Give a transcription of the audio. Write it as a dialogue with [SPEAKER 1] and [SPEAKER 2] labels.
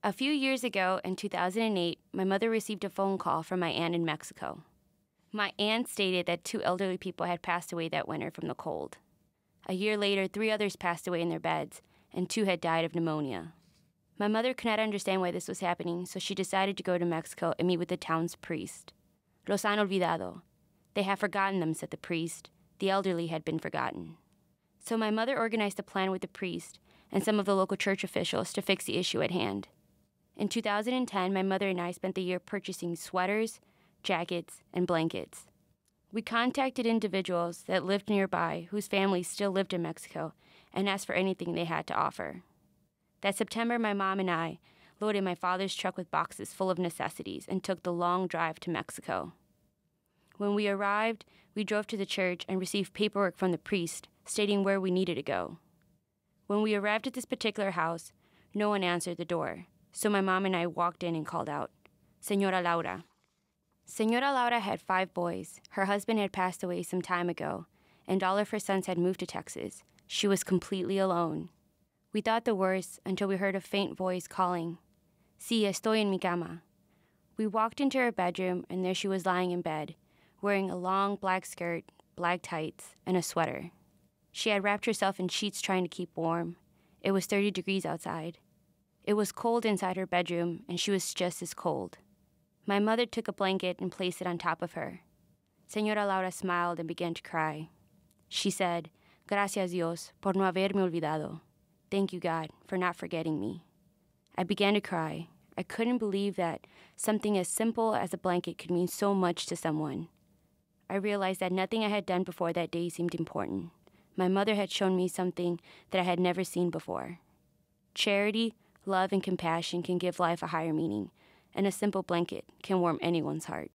[SPEAKER 1] A few years ago, in 2008, my mother received a phone call from my aunt in Mexico. My aunt stated that 2 elderly people had passed away that winter from the cold. A year later, 3 others passed away in their beds, and 2 had died of pneumonia. My mother could not understand why this was happening, so she decided to go to Mexico and meet with the town's priest. Los han olvidado. They have forgotten them, said the priest. The elderly had been forgotten. So my mother organized a plan with the priest and some of the local church officials to fix the issue at hand. In 2010, my mother and I spent the year purchasing sweaters, jackets, and blankets. We contacted individuals that lived nearby whose families still lived in Mexico and asked for anything they had to offer. That September, my mom and I loaded my father's truck with boxes full of necessities and took the long drive to Mexico. When we arrived, we drove to the church and received paperwork from the priest stating where we needed to go. When we arrived at this particular house, no one answered the door. So my mom and I walked in and called out, Señora Laura. Señora Laura had 5 boys. Her husband had passed away some time ago, and all of her sons had moved to Texas. She was completely alone. We thought the worst until we heard a faint voice calling, Sí, estoy en mi cama. We walked into her bedroom, and there she was lying in bed, wearing a long black skirt, black tights, and a sweater. She had wrapped herself in sheets trying to keep warm. It was 30 degrees outside. It was cold inside her bedroom, and she was just as cold. My mother took a blanket and placed it on top of her. Señora Laura smiled and began to cry. She said, Gracias Dios por no haberme olvidado. Thank you, God, for not forgetting me. I began to cry. I couldn't believe that something as simple as a blanket could mean so much to someone. I realized that nothing I had done before that day seemed important. My mother had shown me something that I had never seen before. Charity, love, and compassion can give life a higher meaning, and a simple blanket can warm anyone's heart.